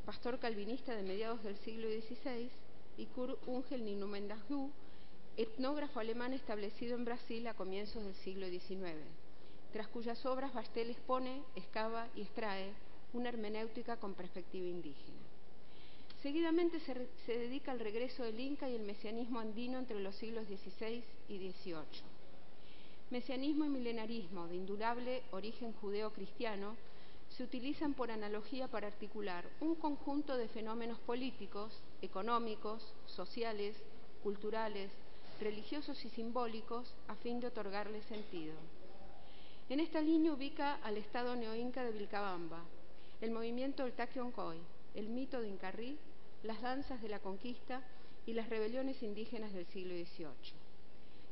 pastor calvinista de mediados del siglo XVI, y Kurt Ungel Ninumendahu, etnógrafo alemán establecido en Brasil a comienzos del siglo XIX, tras cuyas obras Bastel expone, excava y extrae una hermenéutica con perspectiva indígena. Seguidamente se dedica al regreso del Inca y el mesianismo andino entre los siglos XVI y XVIII. Mesianismo y milenarismo, de indudable origen judeo-cristiano, se utilizan por analogía para articular un conjunto de fenómenos políticos, económicos, sociales, culturales, religiosos y simbólicos a fin de otorgarles sentido. En esta línea ubica al estado neoinca de Vilcabamba, el movimiento del Taquioncoy, el mito de Incarrí, las danzas de la conquista y las rebeliones indígenas del siglo XVIII.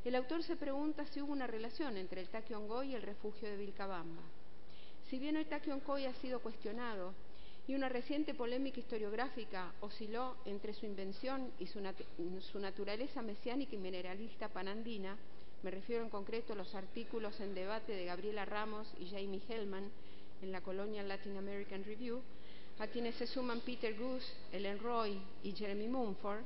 El autor se pregunta si hubo una relación entre el Taquioncoy y el refugio de Vilcabamba. Si bien el Taquioncoy ha sido cuestionado y una reciente polémica historiográfica osciló entre su invención y su naturaleza mesiánica y mineralista panandina, me refiero en concreto a los artículos en debate de Gabriela Ramos y Jamie Hellman en la Colonial Latin American Review, a quienes se suman Peter Goose, Ellen Roy y Jeremy Mumford,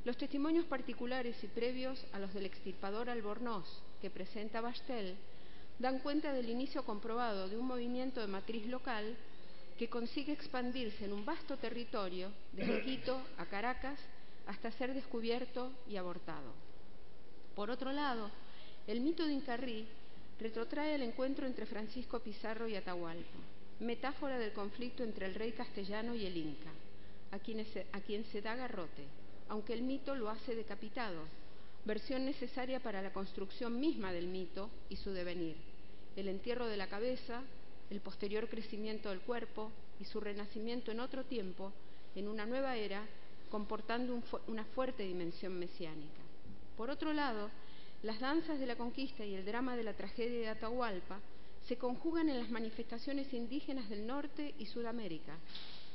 los testimonios particulares y previos a los del extirpador Albornoz que presenta Bastel dan cuenta del inicio comprobado de un movimiento de matriz local que consigue expandirse en un vasto territorio, desde Quito a Caracas, hasta ser descubierto y abortado. Por otro lado, el mito de Incarrí retrotrae el encuentro entre Francisco Pizarro y Atahualpa, metáfora del conflicto entre el rey castellano y el Inca, a quien se da garrote, aunque el mito lo hace decapitado, versión necesaria para la construcción misma del mito y su devenir, el entierro de la cabeza, el posterior crecimiento del cuerpo y su renacimiento en otro tiempo, en una nueva era, comportando una fuerte dimensión mesiánica. Por otro lado, las danzas de la conquista y el drama de la tragedia de Atahualpa se conjugan en las manifestaciones indígenas del norte y Sudamérica,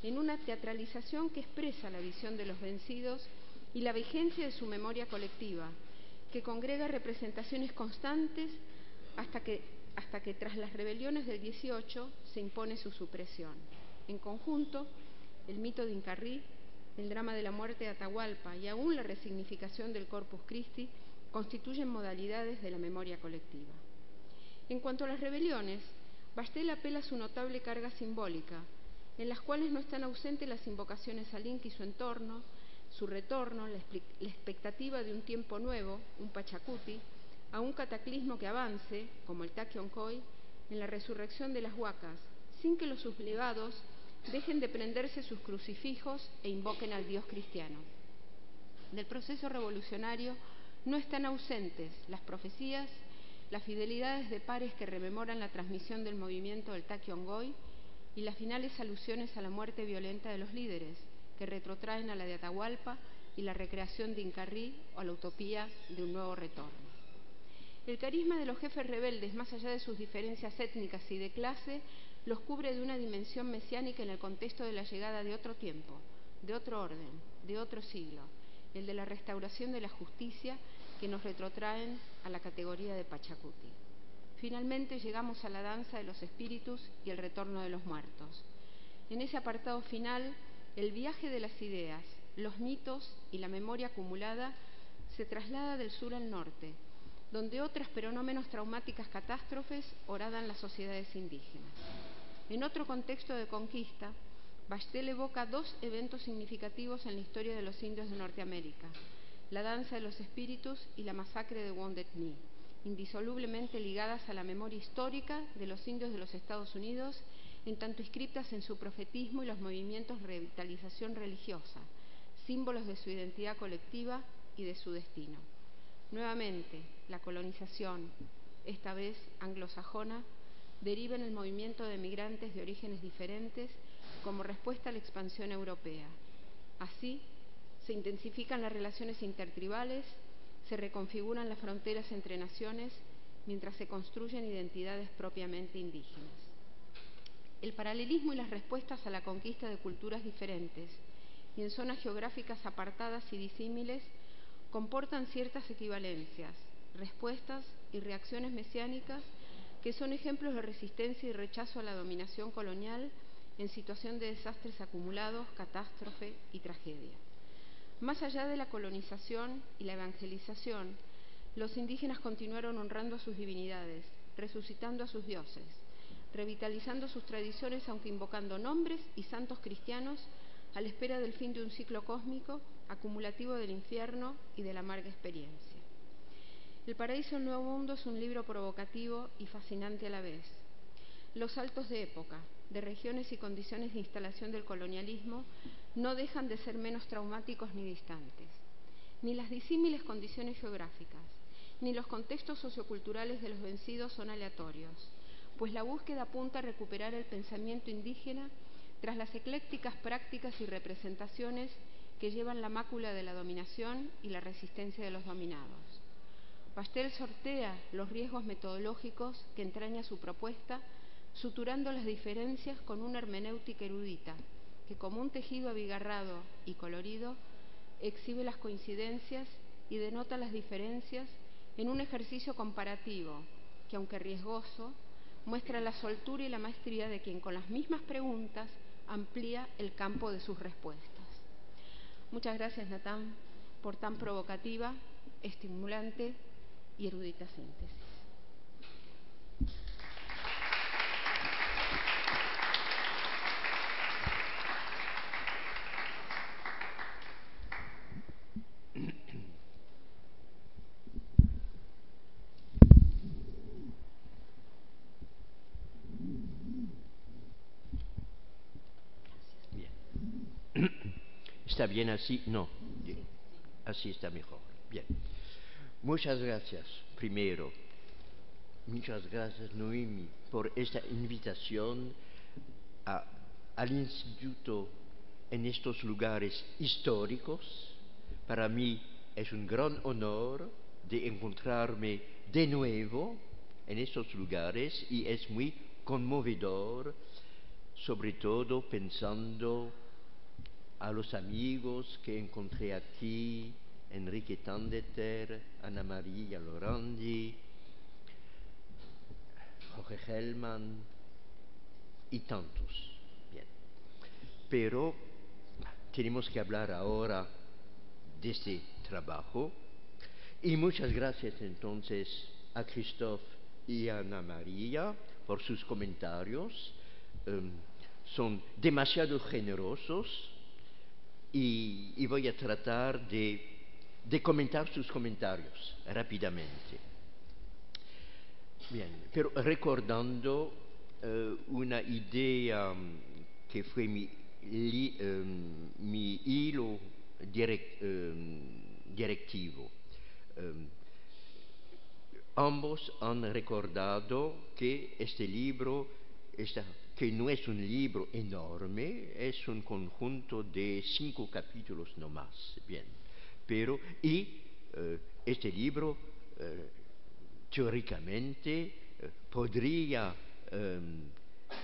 en una teatralización que expresa la visión de los vencidos y la vigencia de su memoria colectiva, que congrega representaciones constantes hasta que tras las rebeliones del 18 se impone su supresión. En conjunto, el mito de Incarrí, el drama de la muerte de Atahualpa y aún la resignificación del Corpus Christi constituyen modalidades de la memoria colectiva. En cuanto a las rebeliones, Bastel apela a su notable carga simbólica, en las cuales no están ausentes las invocaciones al Inca y su entorno, su retorno, la expectativa de un tiempo nuevo, un Pachacuti, a un cataclismo que avance, como el Taquioncoy, en la resurrección de las huacas, sin que los sublevados dejen de prenderse sus crucifijos e invoquen al Dios cristiano. Del proceso revolucionario no están ausentes las profecías, las fidelidades de pares que rememoran la transmisión del movimiento del Taquioncoy y las finales alusiones a la muerte violenta de los líderes, que retrotraen a la de Atahualpa y la recreación de Incarrí o a la utopía de un nuevo retorno. El carisma de los jefes rebeldes, más allá de sus diferencias étnicas y de clase, los cubre de una dimensión mesiánica en el contexto de la llegada de otro tiempo, de otro orden, de otro siglo, el de la restauración de la justicia, que nos retrotraen a la categoría de Pachacuti. Finalmente llegamos a la danza de los espíritus y el retorno de los muertos. En ese apartado final, el viaje de las ideas, los mitos y la memoria acumulada se traslada del sur al norte, donde otras pero no menos traumáticas catástrofes horadan las sociedades indígenas. En otro contexto de conquista, Bastel evoca dos eventos significativos en la historia de los indios de Norteamérica: la danza de los espíritus y la masacre de Wounded Knee, indisolublemente ligadas a la memoria histórica de los indios de los Estados Unidos, en tanto inscritas en su profetismo y los movimientos de revitalización religiosa, símbolos de su identidad colectiva y de su destino. Nuevamente, la colonización, esta vez anglosajona, deriva en el movimiento de migrantes de orígenes diferentes como respuesta a la expansión europea. Así, se intensifican las relaciones intertribales, se reconfiguran las fronteras entre naciones, mientras se construyen identidades propiamente indígenas. El paralelismo y las respuestas a la conquista de culturas diferentes y en zonas geográficas apartadas y disímiles comportan ciertas equivalencias, respuestas y reacciones mesiánicas que son ejemplos de resistencia y rechazo a la dominación colonial en situación de desastres acumulados, catástrofe y tragedia. Más allá de la colonización y la evangelización, los indígenas continuaron honrando a sus divinidades, resucitando a sus dioses, revitalizando sus tradiciones, aunque invocando nombres y santos cristianos a la espera del fin de un ciclo cósmico acumulativo del infierno y de la amarga experiencia. El paraíso del Nuevo Mundo es un libro provocativo y fascinante a la vez. Los saltos de época, de regiones y condiciones de instalación del colonialismo no dejan de ser menos traumáticos ni distantes. Ni las disímiles condiciones geográficas, ni los contextos socioculturales de los vencidos son aleatorios, pues la búsqueda apunta a recuperar el pensamiento indígena tras las eclécticas prácticas y representaciones que llevan la mácula de la dominación y la resistencia de los dominados. Bastel sortea los riesgos metodológicos que entraña su propuesta, suturando las diferencias con una hermenéutica erudita, que como un tejido abigarrado y colorido, exhibe las coincidencias y denota las diferencias en un ejercicio comparativo que, aunque riesgoso, muestra la soltura y la maestría de quien con las mismas preguntas amplía el campo de sus respuestas. Muchas gracias, Natán, por tan provocativa, estimulante y erudita síntesis. ¿Está bien así? No. Así está mejor. Bien. Muchas gracias, primero. Muchas gracias, Noemi, por esta invitación al Instituto en estos lugares históricos. Para mí es un gran honor de encontrarme de nuevo en estos lugares y es muy conmovedor, sobre todo pensando a los amigos que encontré aquí, Enrique Tandeter, Ana María Lorandi, Jorge Hellman y tantos. Bien. Pero tenemos que hablar ahora de este trabajo y muchas gracias entonces a Christophe y a Ana María por sus comentarios. Son demasiado generosos y voy a tratar de comentar sus comentarios rápidamente. Bien, pero recordando una idea que fue mi hilo directivo. Ambos han recordado que este libro que no es un libro enorme, es un conjunto de 5 capítulos no más. Bien, pero este libro teóricamente podría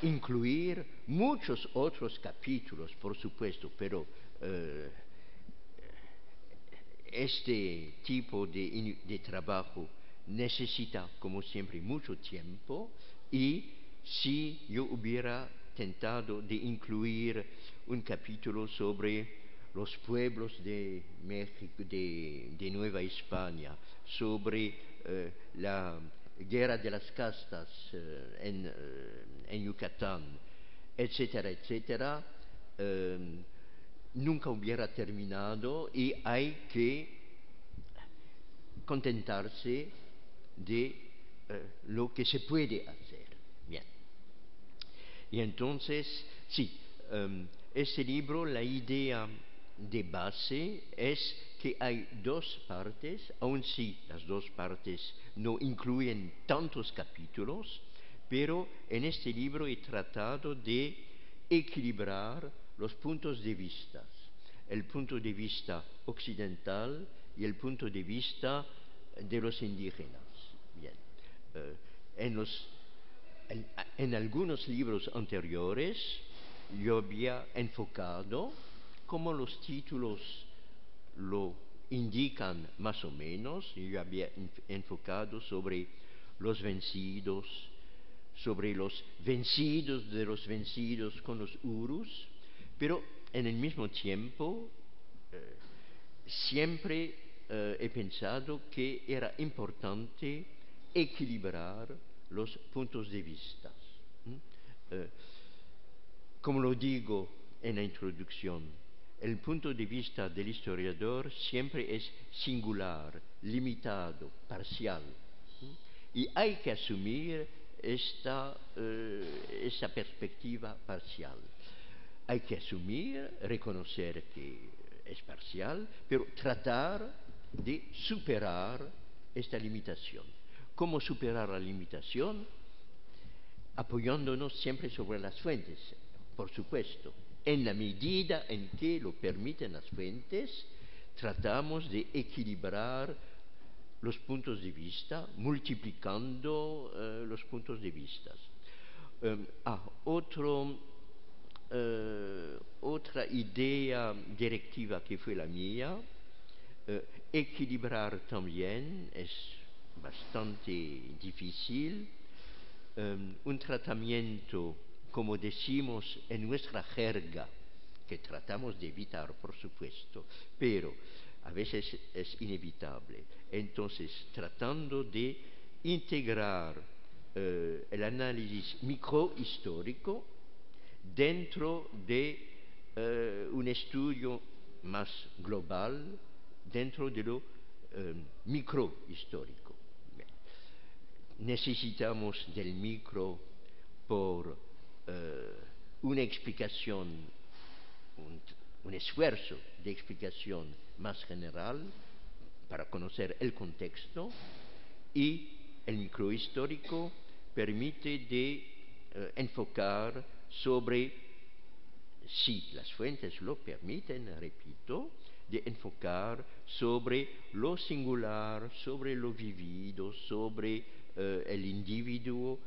incluir muchos otros capítulos, por supuesto, pero este tipo de trabajo necesita, como siempre, mucho tiempo y si yo hubiera tentado de incluir un capítulo sobre los pueblos de México, de Nueva España, sobre la guerra de las castas en Yucatán, etcétera, etcétera, nunca hubiera terminado y hay que contentarse de lo que se puede hacer. Bien. Y entonces, sí, este libro, la idea de base es que hay 2 partes, aun si las 2 partes no incluyen tantos capítulos, pero en este libro he tratado de equilibrar los puntos de vista, el punto de vista occidental y el punto de vista de los indígenas. Bien. En algunos libros anteriores yo había enfocado, como los títulos lo indican más o menos, yo había enfocado sobre los vencidos, sobre los vencidos de los vencidos con los urus, pero en el mismo tiempo siempre he pensado que era importante equilibrar los puntos de vista. Como lo digo en la introducción, el punto de vista del historiador siempre es singular, limitado, parcial. Y hay que asumir esa perspectiva parcial. Hay que asumir, reconocer que es parcial, pero tratar de superar esta limitación. ¿Cómo superar la limitación? Apoyándonos siempre sobre las fuentes, por supuesto. En la medida en que lo permiten las fuentes, tratamos de equilibrar los puntos de vista, multiplicando los puntos de vista. Otra idea directiva que fue la mía, equilibrar también es bastante difícil. Un tratamiento, como decimos en nuestra jerga, que tratamos de evitar, por supuesto, pero a veces es inevitable. Entonces, tratando de integrar el análisis microhistórico dentro de un estudio más global, dentro de lo microhistórico. Necesitamos del micro por una explicación, un esfuerzo de explicación más general para conocer el contexto, y el microhistórico permite de enfocar sobre, si las fuentes lo permiten, repito, de enfocar sobre lo singular, sobre lo vivido, sobre el individuo,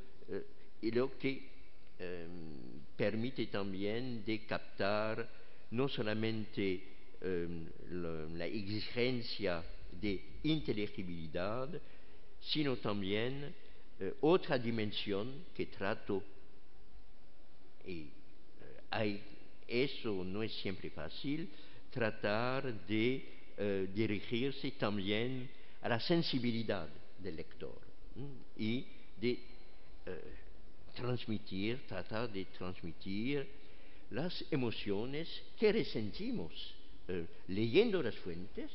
y lo que permite también de captar no solamente la exigencia de inteligibilidad, sino también otra dimensión que trato, y eso no es siempre fácil, tratar de dirigirse también a la sensibilidad del lector y de tratar de transmitir las emociones que resentimos leyendo las fuentes,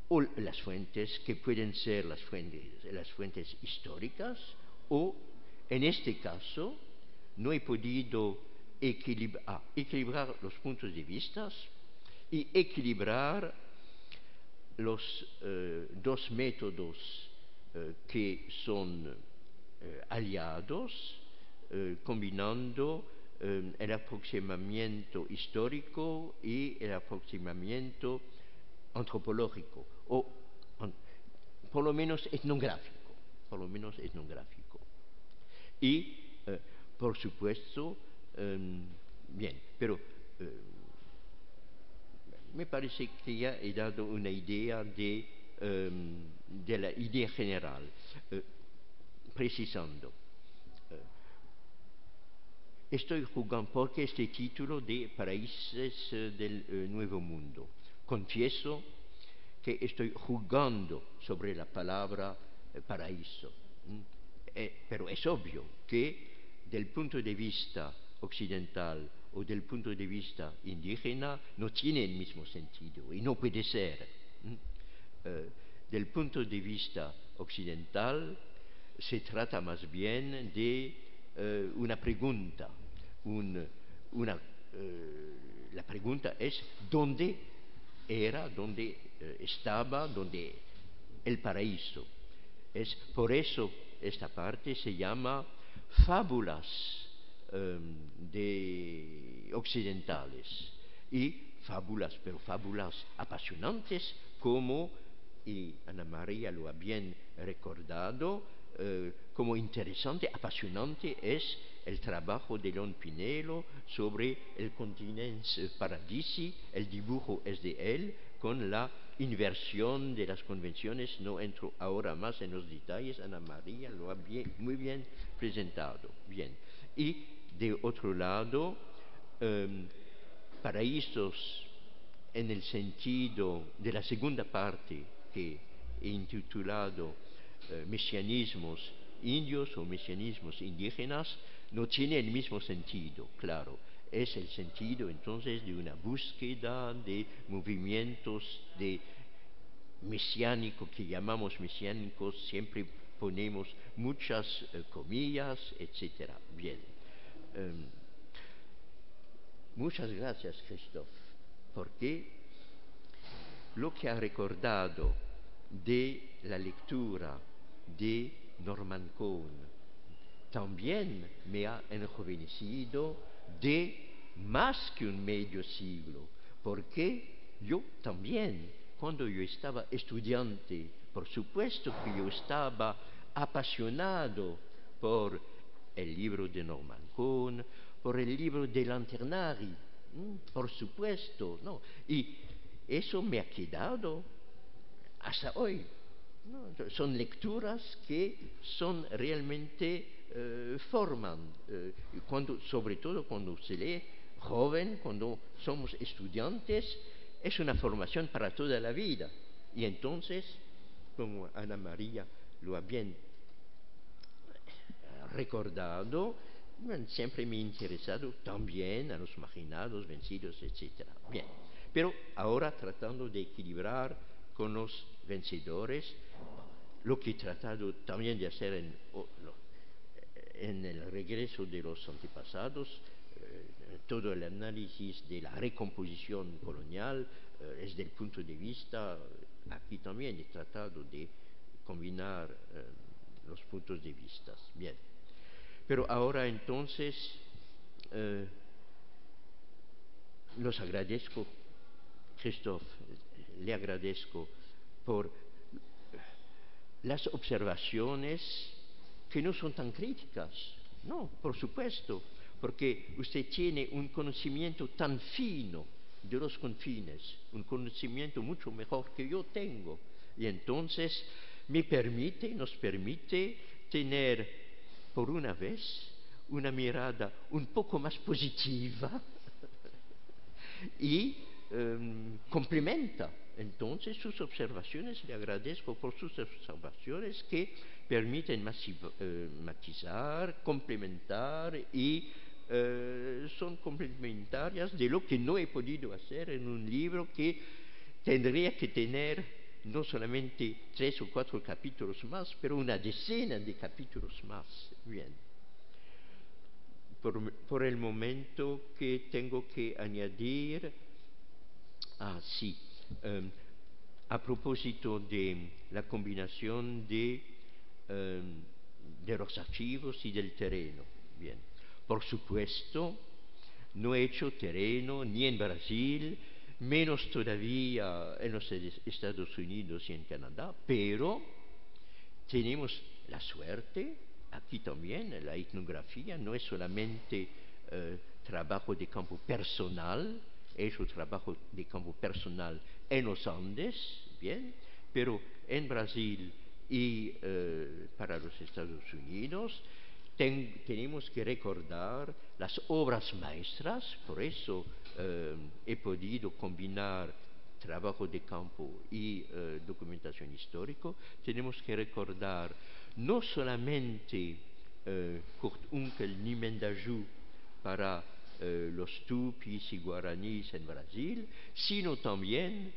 o las fuentes que pueden ser las fuentes históricas, o en este caso no he podido equilibrar los puntos de vista y equilibrar los dos métodos que son aliados, combinando el aproximamiento histórico y el aproximamiento antropológico, o por lo menos etnográfico. Y, por supuesto, bien, pero me parece que ya he dado una idea de la idea general. Precisando, estoy jugando, porque este título de Países del Nuevo Mundo, confieso que estoy jugando sobre la palabra paraíso, pero es obvio que del punto de vista occidental o del punto de vista indígena no tiene el mismo sentido y no puede ser. Del punto de vista occidental se trata más bien de una pregunta. La pregunta es ¿dónde era, dónde estaba, dónde el paraíso? Por eso esta parte se llama fábulas occidentales, y pero fábulas apasionantes, como, y Ana María lo ha bien recordado, como interesante, apasionante es el trabajo de Leon Pinelo sobre el continente paradisi. El dibujo es de él, con la inversión de las convenciones. No entro ahora más en los detalles, Ana María lo ha muy bien presentado. Bien. Y de otro lado, paraísos en el sentido de la segunda parte que he intitulado mesianismos indios o mesianismos indígenas, no tiene el mismo sentido, claro. es el sentido entonces de una búsqueda de movimientos de mesiánico, que llamamos mesiánicos, siempre ponemos muchas comillas, etc. Bien. Muchas gracias, Christophe, porque lo que ha recordado de la lectura de Norman Cohn también me ha enjovenecido de más que un medio siglo, porque yo también, cuando yo estaba estudiante, por supuesto que yo estaba apasionado por el libro de Norman Cohn, por el libro de Lanternari, por supuesto, ¿no? Y eso me ha quedado hasta hoy, ¿no? Son lecturas que son realmente forman, sobre todo cuando se lee joven, cuando somos estudiantes, es una formación para toda la vida. Y entonces, como Ana María lo ha bien recordado, siempre me ha interesado también a los marginados, vencidos, etc. Bien, pero ahora tratando de equilibrar con los vencedores, lo que he tratado también de hacer en el regreso de los antepasados, todo el análisis de la recomposición colonial, desde el punto de vista, aquí también he tratado de combinar los puntos de vista. Bien. Pero ahora entonces los agradezco, Christophe, le agradezco por las observaciones que no son tan críticas, no, por supuesto, porque usted tiene un conocimiento tan fino de los confines, un conocimiento mucho mejor que yo tengo, y entonces nos permite tener por una vez una mirada un poco más positiva y complementa entonces sus observaciones. Le agradezco por sus observaciones que permiten matizar, complementar y son complementarias de lo que no he podido hacer en un libro que tendría que tener no solamente 3 o 4 capítulos más, pero una decena de capítulos más. Bien. Por el momento que tengo que añadir, sí, a propósito de la combinación de los archivos y del terreno. Bien, por supuesto, no he hecho terreno ni en Brasil, menos todavía en los Estados Unidos y en Canadá, pero tenemos la suerte, aquí también, la etnografía no es solamente trabajo de campo personal, he hecho trabajo de campo personal en los Andes, bien, pero en Brasil y para los Estados Unidos tenemos que recordar las obras maestras, por eso he podido combinar trabajo de campo y documentación histórica. Tenemos que recordar no solamente Kurt Unkel ni Mendaju para los tupis y guaraníes en Brasil, sino también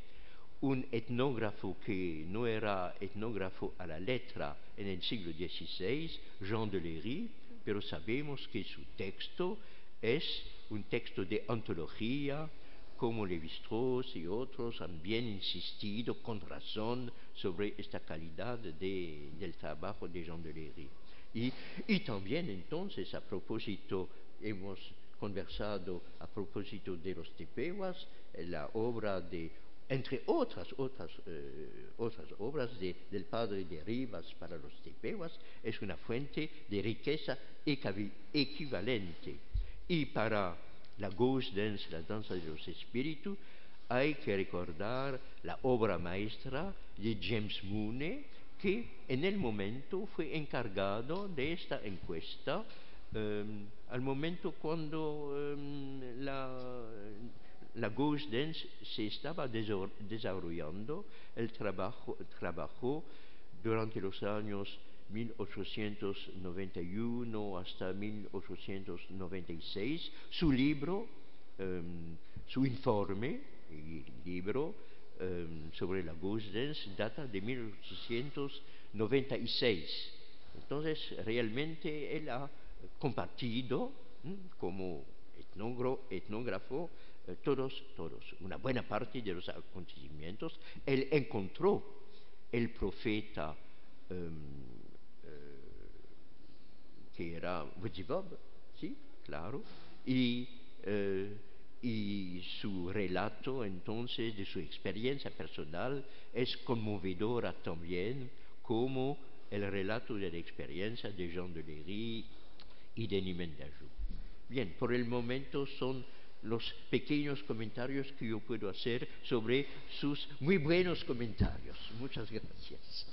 un etnógrafo que no era etnógrafo a la letra en el siglo XVI, Jean de Léry, pero sabemos que su texto es un texto de antología, como Lévi-Strauss y otros han bien insistido con razón sobre esta calidad del trabajo de Jean de Léry. Y también entonces, a propósito, hemos conversado a propósito de los tepehuas, la obra de, entre otras obras del padre de Rivas para los tepehuas, es una fuente de riqueza equivalente. Y para la Ghost Dance, la danza de los espíritus, hay que recordar la obra maestra de James Mooney, que en el momento fue encargado de esta encuesta, al momento cuando la Ghost Dance se estaba desarrollando. Él trabajó durante los años 1891 hasta 1896. Su libro, su informe, el libro sobre la ghost dance data de 1896. Entonces, realmente él ha compartido como etnógrafo todos, una buena parte de los acontecimientos. Él encontró el profeta que era Wodziwob, sí, claro, y su relato entonces de su experiencia personal es conmovedora también, como el relato de la experiencia de Jean de Léry y de Nimendajú. Bien, por el momento son los pequeños comentarios que yo puedo hacer sobre sus muy buenos comentarios. Muchas gracias.